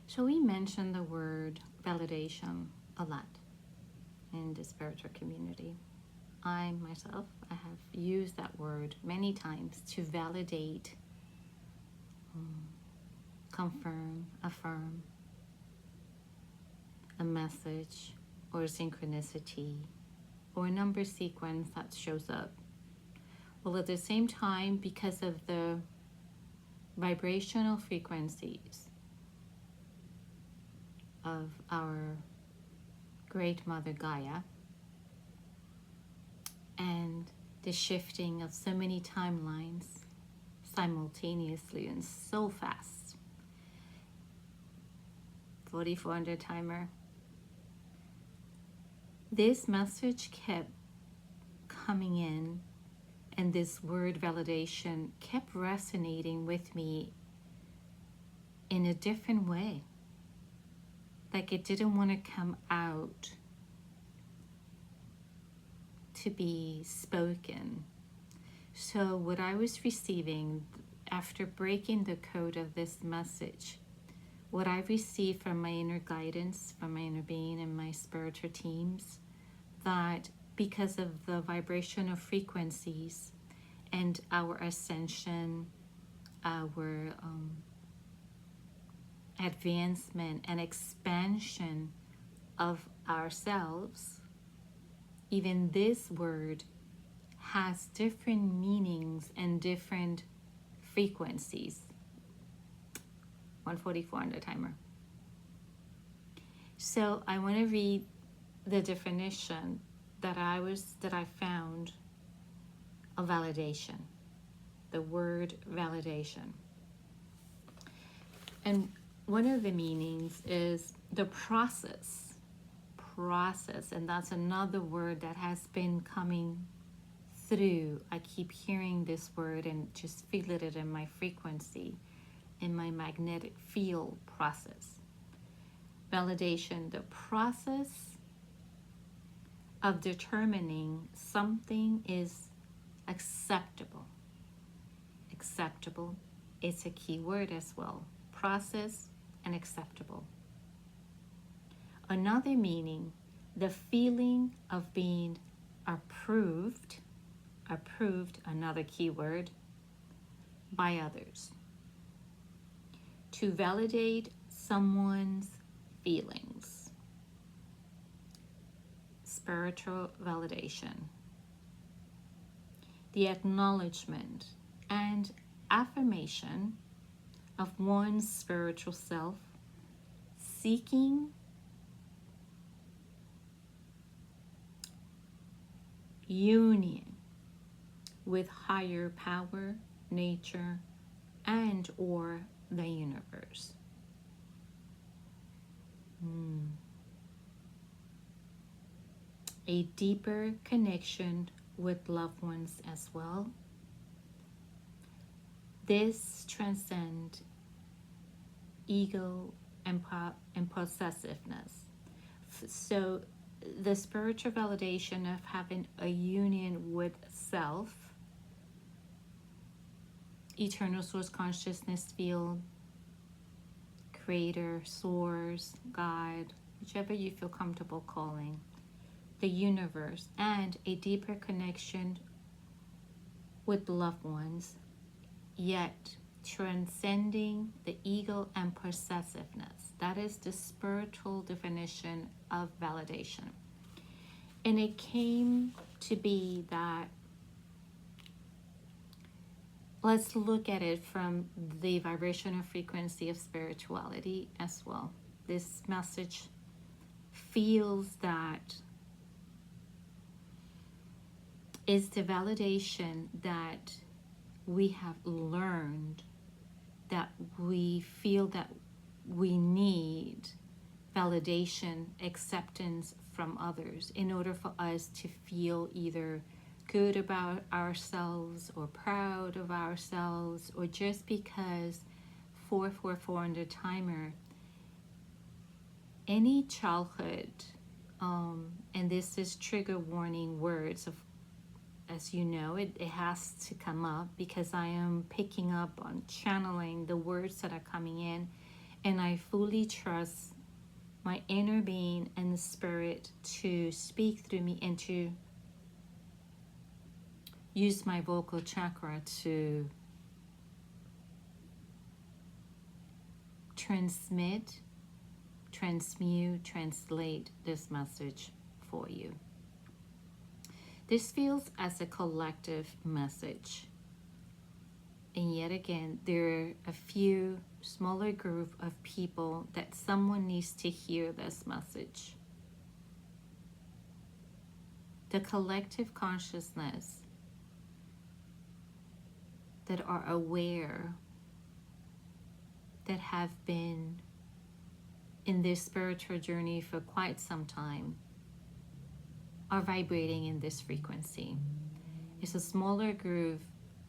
So we mentioned the word validation a lot in the spiritual community. I myself, I have used that word many times to validate, confirm, affirm a message or a synchronicity or a number sequence that shows up. Well, at the same time, because of the vibrational frequencies of our great mother Gaia and the shifting of so many timelines simultaneously and so fast. 4400 timer. This message kept coming in, and this word validation kept resonating with me in a different way. Like it didn't want to come out to be spoken. So what I was receiving after breaking the code of this message, what I received from my inner guidance, from my inner being and my spiritual teams, that because of the vibrational frequencies and our ascension, our advancement and expansion of ourselves, even this word has different meanings and different frequencies. 144 on the timer. So I want to read the definition that I found of validation. The word validation. And one of the meanings is the process, and that's another word that has been coming through. I keep hearing this word and just feel it in my frequency, in my magnetic field process. Validation, the process of determining something is acceptable. Acceptable is a key word as well. Process and acceptable. Another meaning, the feeling of being approved, another key word, by others. To validate someone's feelings. Spiritual validation. The acknowledgement and affirmation of one's spiritual self, seeking union with higher power, nature, and or the universe. A deeper connection with loved ones as well. This transcends ego and possessiveness. So the spiritual validation of having a union with self, eternal source consciousness field, creator, source, God, whichever you feel comfortable calling, the universe, and a deeper connection with loved ones, yet transcending the ego and possessiveness. That is the spiritual definition of validation. And it came to be that, let's look at it from the vibrational frequency of spirituality as well. This message feels that is the validation that we have learned, that we feel that we need validation, acceptance from others in order for us to feel either good about ourselves or proud of ourselves, or just because 444 on the timer, any childhood, and this is trigger warning words of, as you know, it has to come up because I am picking up on channeling the words that are coming in, And I fully trust my inner being and the spirit to speak through me and to use my vocal chakra to transmit, transmute, translate this message for you. This feels as a collective message. And yet again, there are a few smaller group of people that someone needs to hear this message. The collective consciousness that are aware, that have been in this spiritual journey for quite some time, are vibrating in this frequency. It's a smaller group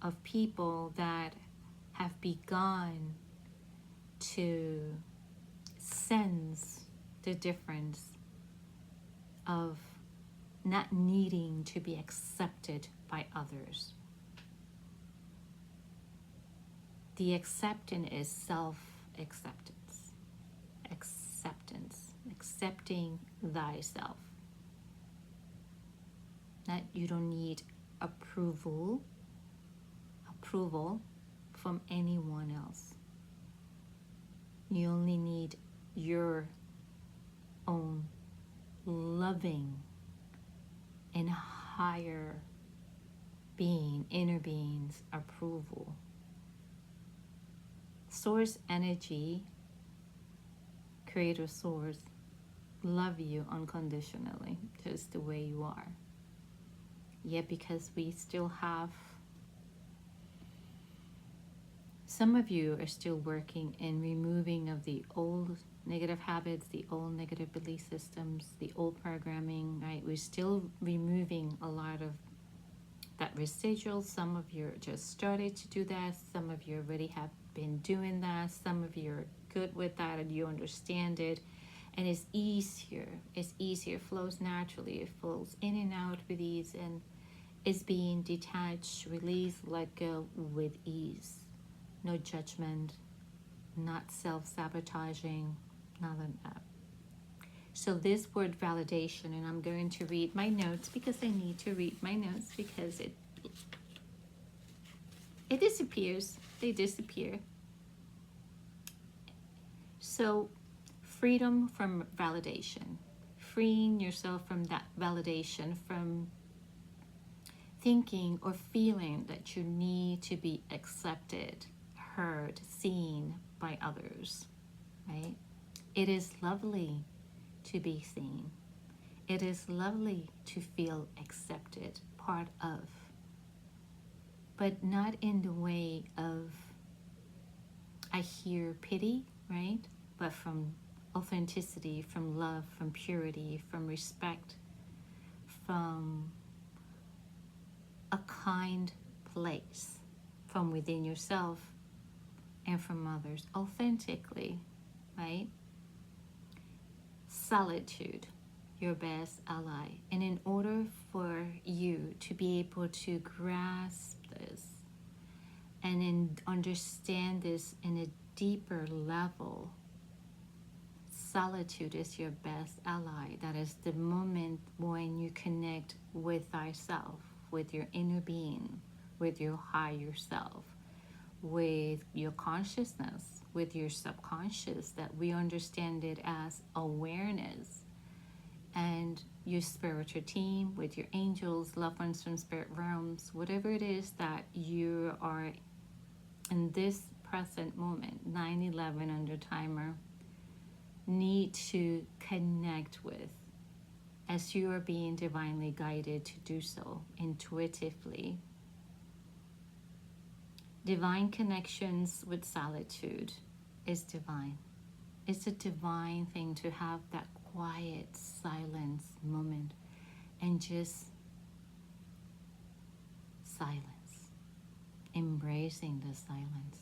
of people that have begun to sense the difference of not needing to be accepted by others. The acceptance is self-acceptance. Acceptance. Accepting thyself. That you don't need approval from anyone else. You only need your own loving and higher being, inner being's approval. Source energy, creator source, love you unconditionally, just the way you are. Yet because we still have, some of you are still working in removing of the old negative habits, the old negative belief systems, the old programming, right? We're still removing a lot of that residual. Some of you just started to do that. Some of you already have been doing that. Some of you are good with that and you understand it. And it's easier. It's easier. It flows naturally. It flows in and out with ease and is being detached, released, let go with ease. No judgment, not self-sabotaging, none of that. So this word validation, and I'm going to read my notes because I need to read my notes because it disappears. They disappear. So freedom from validation. Freeing yourself from that validation, from thinking or feeling that you need to be accepted, heard, seen by others, right? It is lovely to be seen. It is lovely to feel accepted, part of, but not in the way of, I hear pity, right? But from authenticity, from love, from purity, from respect, from a kind place, from within yourself and from others, authentically, right? Solitude, your best ally. And in order for you to be able to grasp this and understand this in a deeper level, solitude is your best ally. That is the moment when you connect with thyself, with your inner being, with your higher self, with your consciousness, with your subconscious, that we understand it as awareness, and your spiritual team, with your angels, loved ones from spirit realms, whatever it is that you are in this present moment, 9/11 under timer, need to connect with, as you are being divinely guided to do so intuitively. Divine connections with solitude is divine. It's a divine thing to have that quiet silence moment and just silence, embracing the silence.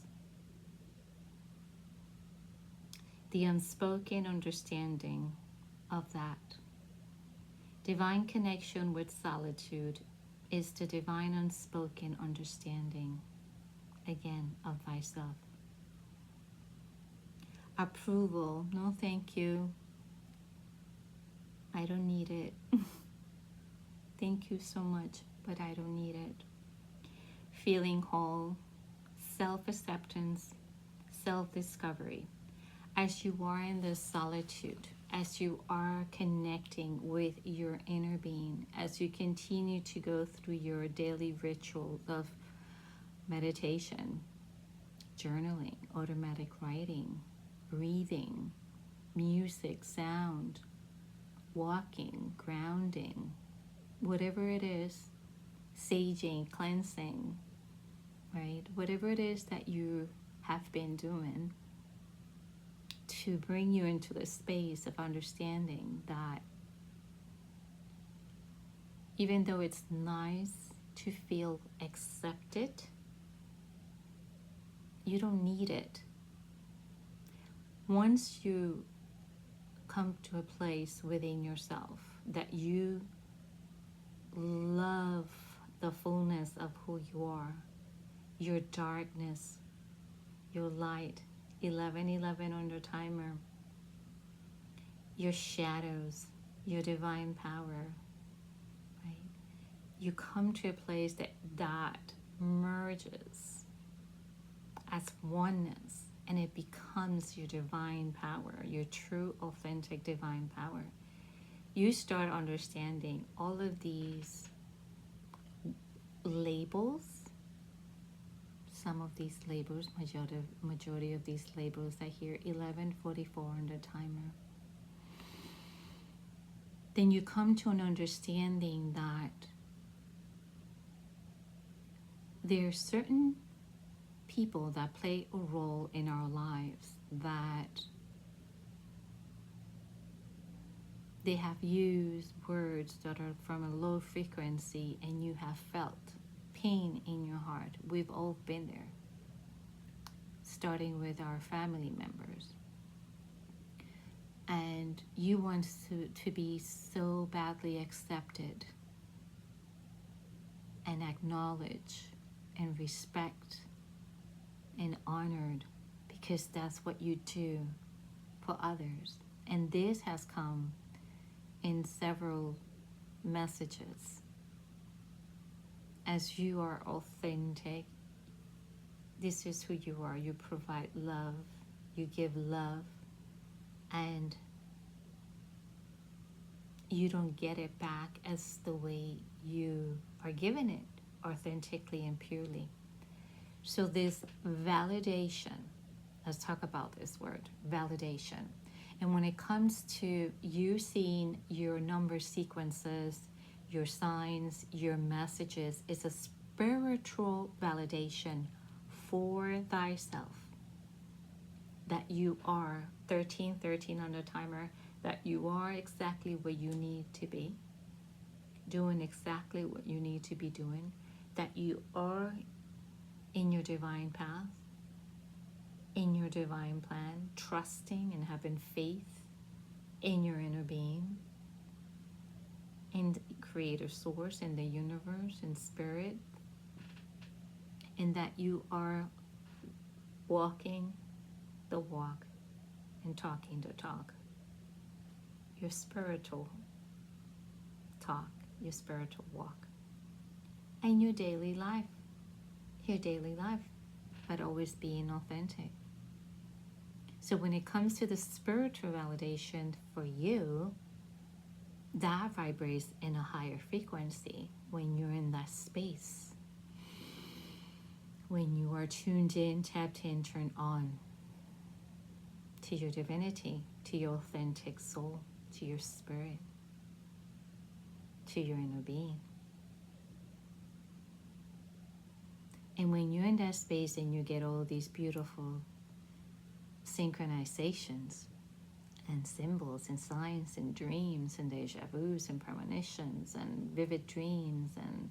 The unspoken understanding of that. Divine connection with solitude is the divine unspoken understanding, again, of thyself. approval. No, thank you. I don't need it. Thank you so much, but I don't need it. Feeling whole, self-acceptance, self-discovery. As you are in this solitude, as you are connecting with your inner being, as you continue to go through your daily rituals of meditation, journaling, automatic writing, breathing, music, sound, walking, grounding, whatever it is, saging, cleansing, right? Whatever it is that you have been doing to bring you into the space of understanding that even though it's nice to feel accepted, you don't need it. Once you come to a place within yourself that you love the fullness of who you are, your darkness, your light, 1111 on the timer, your shadows, your divine power, right? You come to a place that merges as oneness, and it becomes your divine power, your true, authentic divine power. You start understanding all of these labels, some of these labels, majority of these labels. I hear 11:44 on the timer. Then you come to an understanding that there are certain people that play a role in our lives that they have used words that are from a low frequency, and you have felt pain in your heart. We've all been there, starting with our family members. And you want to be so badly accepted and acknowledged and respect and honored, because that's what you do for others. And this has come in several messages. As you are authentic, this is who you are. You provide love, you give love, and you don't get it back as the way you are given it, authentically and purely. So this validation, let's talk about this word, validation. And when it comes to you seeing your number sequences, your signs, your messages, it's a spiritual validation for thyself. That you are 1313 on the timer, that you are exactly where you need to be, doing exactly what you need to be doing, that you are in your divine path, in your divine plan, trusting and having faith in your inner being, in the creator source, in the universe, in spirit, and that you are walking the walk and talking the talk. Your spiritual talk, your spiritual walk, and your daily life, but always being authentic. So when it comes to the spiritual validation for you, that vibrates in a higher frequency when you're in that space, when you are tuned in, tapped in, turned on to your divinity, to your authentic soul, to your spirit, to your inner being. And when you're in that space and you get all these beautiful synchronizations and symbols and signs and dreams and deja vus and premonitions and vivid dreams and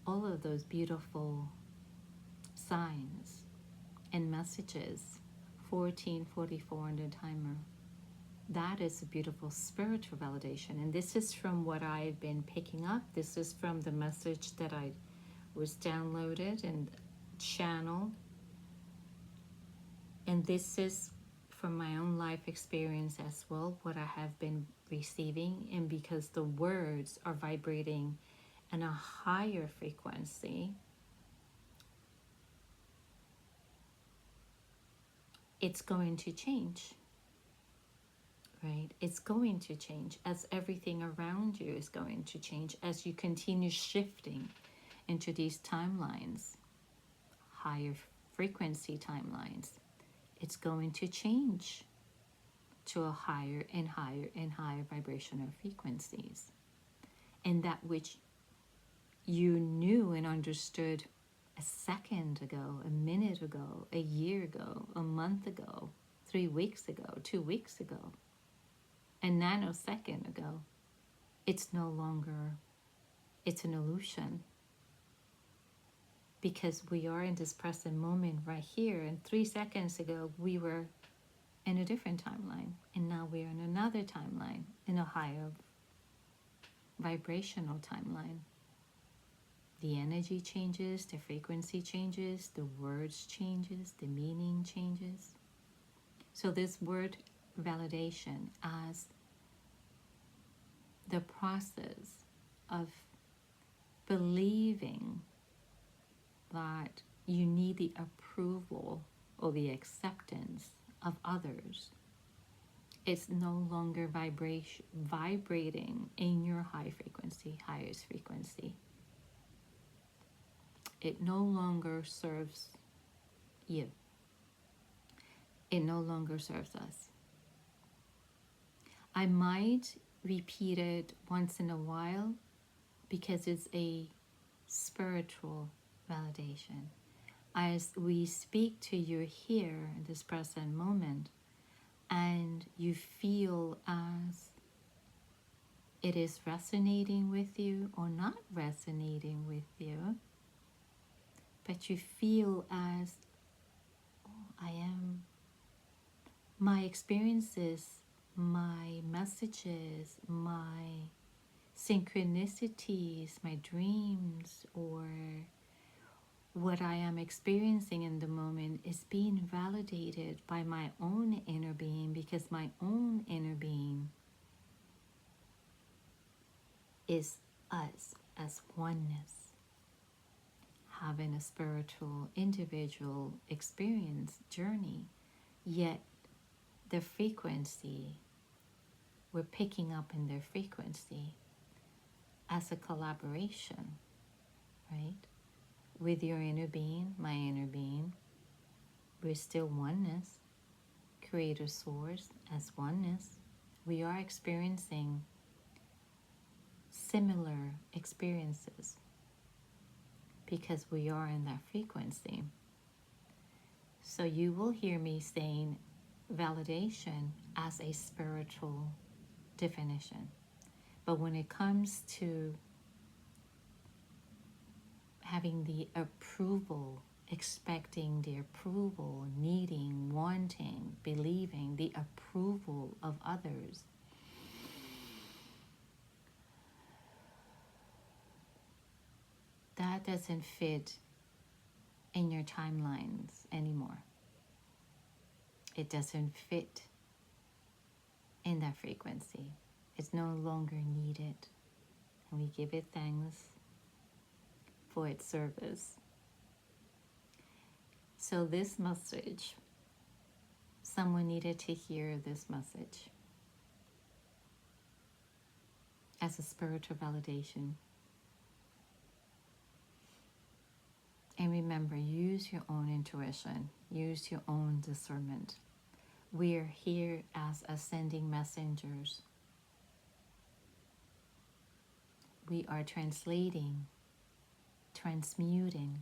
all of those beautiful signs and messages, 1444 on the timer, that is a beautiful spiritual validation. And this is from what I've been picking up. This is from the message that I was downloaded and channeled And this is from my own life experience as well, what I have been receiving. And because the words are vibrating in a higher frequency, it's going to change, right? It's going to change as everything around you is going to change as you continue shifting into these timelines, higher frequency timelines. It's going to change to a higher and higher and higher vibrational frequencies. And that which you knew and understood a second ago, a minute ago, a year ago, a month ago, 3 weeks ago, 2 weeks ago, a nanosecond ago, it's no longer, it's an illusion. Because we are in this present moment right here. And 3 seconds ago, we were in a different timeline. And now we're in another timeline, in a higher vibrational timeline. The energy changes, the frequency changes, the words changes, the meaning changes. So this word validation as the process of believing that you need the approval or the acceptance of others. It's no longer vibrating in your high frequency, highest frequency. It no longer serves you. It no longer serves us. I might repeat it once in a while because it's a spiritual validation. As we speak to you here in this present moment, and you feel as it is resonating with you or not resonating with you, but you feel as, oh, I am, my experiences, my messages, my synchronicities, my dreams, or what I am experiencing in the moment is being validated by my own inner being, because my own inner being is us as oneness, having a spiritual individual experience journey, yet the frequency, we're picking up in their frequency as a collaboration, right? With your inner being, my inner being, we're still oneness, creator source as oneness. We are experiencing similar experiences because we are in that frequency. So you will hear me saying validation as a spiritual definition. But when it comes to having the approval, expecting the approval, needing, wanting, believing the approval of others, that doesn't fit in your timelines anymore. It doesn't fit in that frequency. It's no longer needed. And we give it thanks for its service. So this message, someone needed to hear this message as a spiritual validation. And remember, use your own intuition, use your own discernment. We are here as ascending messengers. We are translating, transmuting,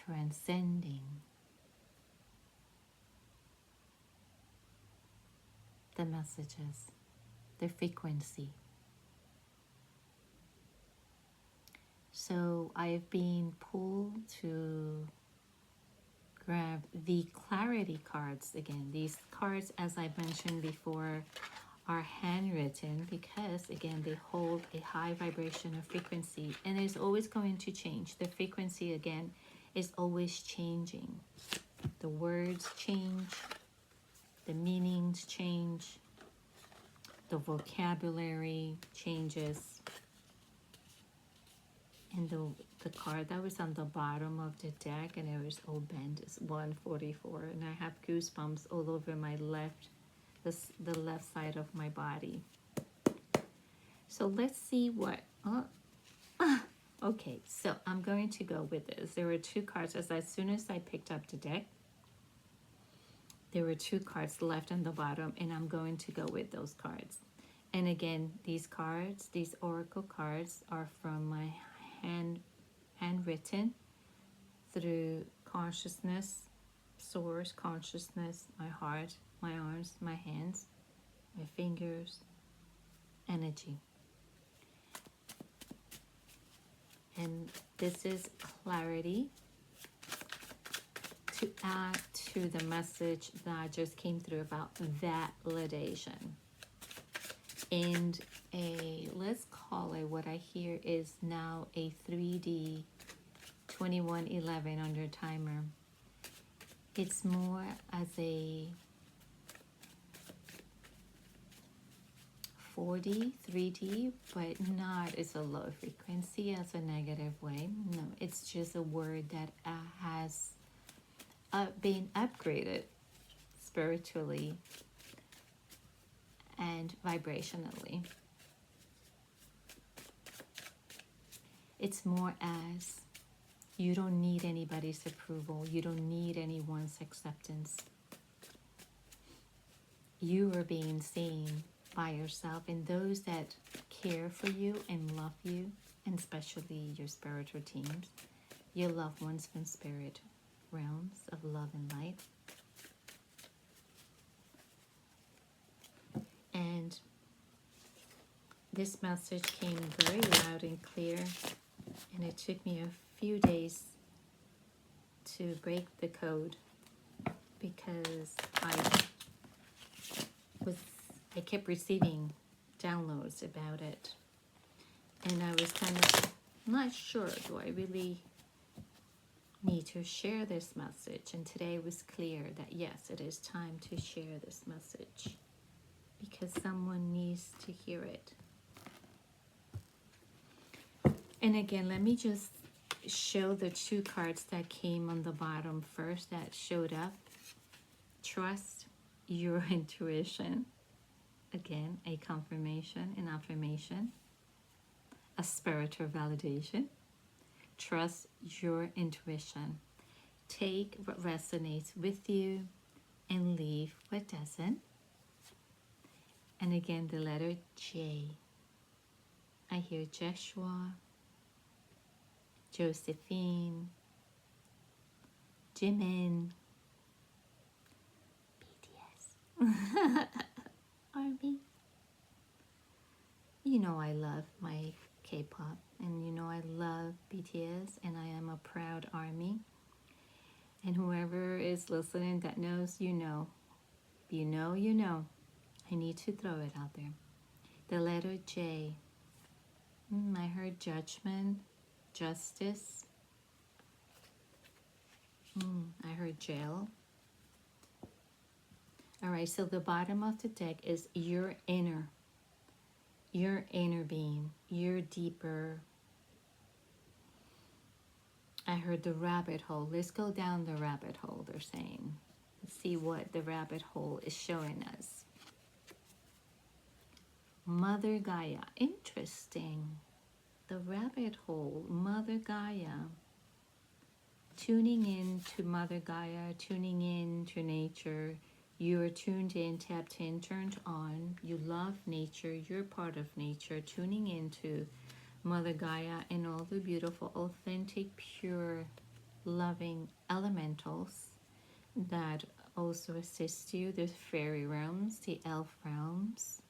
transcending the messages, the frequency. So I've been pulled to grab the clarity cards again. These cards, as I mentioned before, are handwritten because, again, they hold a high vibrational frequency, and it's always going to change. The frequency, again, is always changing. The words change, the meanings change, the vocabulary changes. And the card that was on the bottom of the deck, and it was all bent, is 144. And I have goosebumps all over my the left side of my body. So let's see what, okay, so I'm going to go with this. There were two cards. As soon as I picked up the deck, there were two cards left on the bottom, and I'm going to go with those cards. And again, these cards, these oracle cards, are from my handwritten through consciousness, source consciousness, my heart, my arms, my hands, my fingers, energy. And this is clarity to add to the message that just came through about validation. And let's call it, what I hear is now a 3D 2111 under timer. It's more as a 4D, 3D, but not as a low frequency, as a negative way. No, it's just a word that has been upgraded spiritually and vibrationally. It's more as you don't need anybody's approval. You don't need anyone's acceptance. You are being seen by yourself, and those that care for you and love you, and especially your spiritual teams, your loved ones from spirit realms of love and light. And this message came very loud and clear, and it took me a few days to break the code, because I kept receiving downloads about it, and I was kind of not sure, do I really need to share this message? And today it was clear that yes, it is time to share this message, because someone needs to hear it. And again, let me just show the two cards that came on the bottom first that showed up. Trust your intuition. Again, a confirmation, an affirmation, a spiritual validation. Trust your intuition. Take what resonates with you and leave what doesn't. And again, the letter J. I hear Joshua, Josephine, Jimin, BTS, Army. You know I love my K-pop, and you know I love BTS, and I am a proud Army. And whoever is listening that knows, you know. You know, you know. I need to throw it out there. The letter J. I heard judgment, justice. I heard jail. All right, so the bottom of the deck is your inner being, your deeper. I heard the rabbit hole. Let's go down the rabbit hole, they're saying. Let's see what the rabbit hole is showing us. Mother Gaia. Interesting. The rabbit hole, Mother Gaia. Tuning in to Mother Gaia, tuning in to nature. You are tuned in, tapped in, turned on. You love nature. You're part of nature. Tuning into Mother Gaia and all the beautiful, authentic, pure, loving elementals that also assist you. The fairy realms, the elf realms,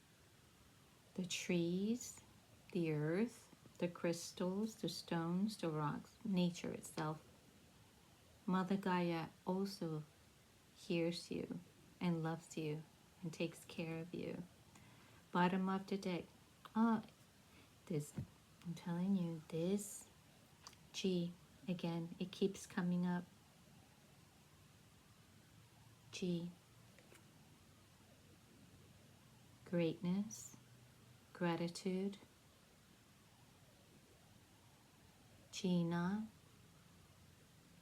the trees, the earth, the crystals, the stones, the rocks, nature itself. Mother Gaia also hears you and loves you and takes care of you. Bottom of the deck. I'm telling you, this G Again, it keeps coming up. G. Greatness, gratitude. Gina,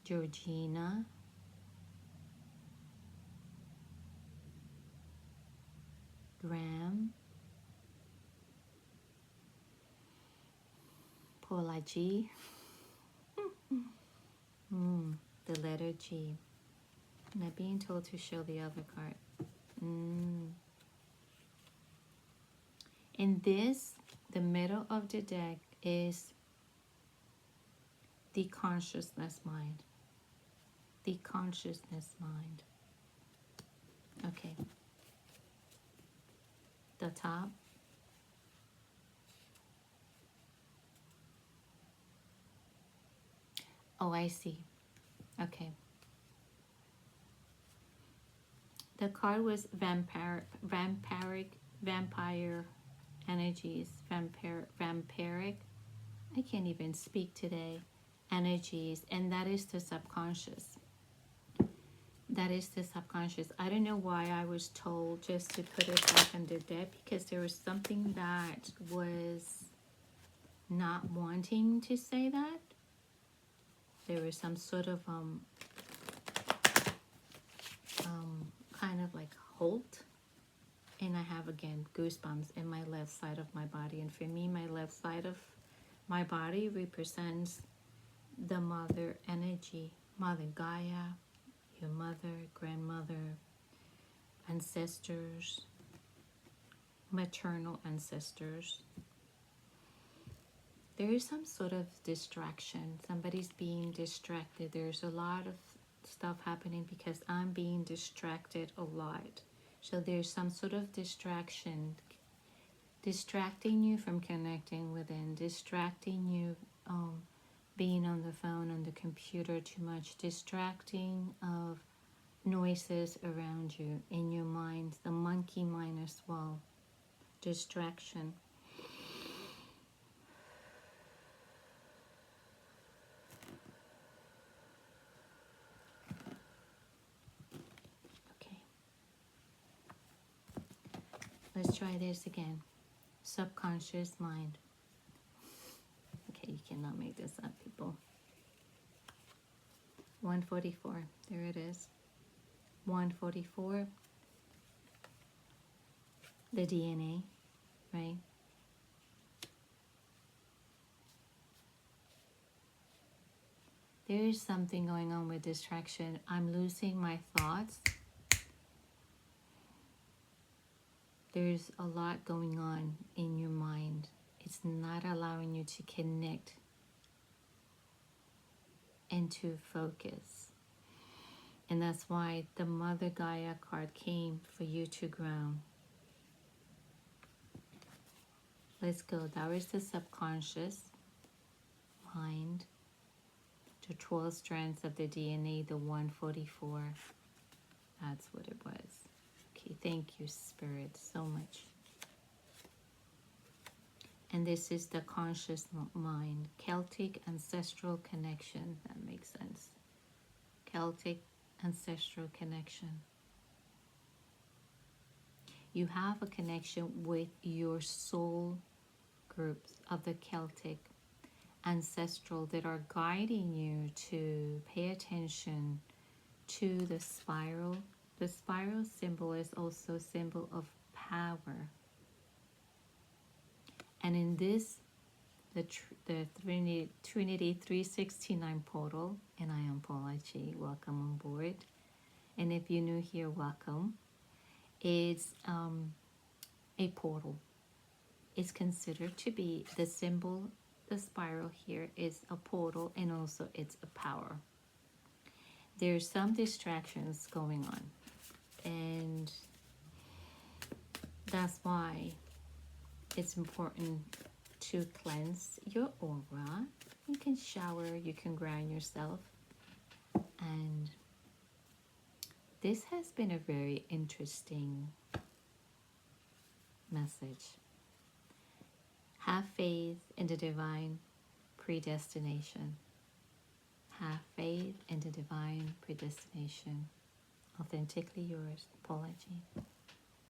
Georgina, Graham, PaulaG. The letter G. I'm not being told to show the other card. In this, the middle of the deck is the consciousness mind. The consciousness mind. Okay. The top. Oh, I see. Okay. The card was vampire energies, vampiric. I can't even speak today. Energies, and that is the subconscious. That is the subconscious. I don't know why I was told just to put it back on the deck, because there was something that was not wanting to say that. There was some sort of kind of like halt, and I have again goosebumps in my left side of my body. And for me, my left side of my body represents the mother energy, Mother Gaia, your mother, grandmother, ancestors, maternal ancestors. There is some sort of distraction. Somebody's being distracted. There's a lot of stuff happening because I'm being distracted a lot. So there's some sort of distraction, distracting you from connecting within, distracting you being on the phone, on the computer too much, distracting of noises around you, in your mind, the monkey mind as well. Distraction. Okay. Let's try this again. Subconscious mind. Okay, you cannot make this up, people. 144. There it is. 144. The DNA, right? There is something going on with distraction. I'm losing my thoughts. There's a lot going on in your mind. It's not allowing you to connect and to focus. And that's why the Mother Gaia card came, for you to ground. Let's go. That was the subconscious mind. The 12 strands of the DNA, the 144. That's what it was. Okay, thank you, Spirit, so much. And this is the conscious mind. Celtic ancestral connection. That makes sense. Celtic ancestral connection. You have a connection with your soul groups of the Celtic ancestral that are guiding you to pay attention to the spiral. The spiral symbol is also a symbol of power. And in this, the Trinity 369 portal, and I am PaulaG, welcome on board. And if you're new here, welcome. It's a portal. It's considered to be the symbol, the spiral here is a portal, and also it's a power. There's some distractions going on, and that's why it's important to cleanse your aura. You can shower, you can ground yourself. And this has been a very interesting message. Have faith in the divine predestination. Have faith in the divine predestination. Authentically yours, PaulaG.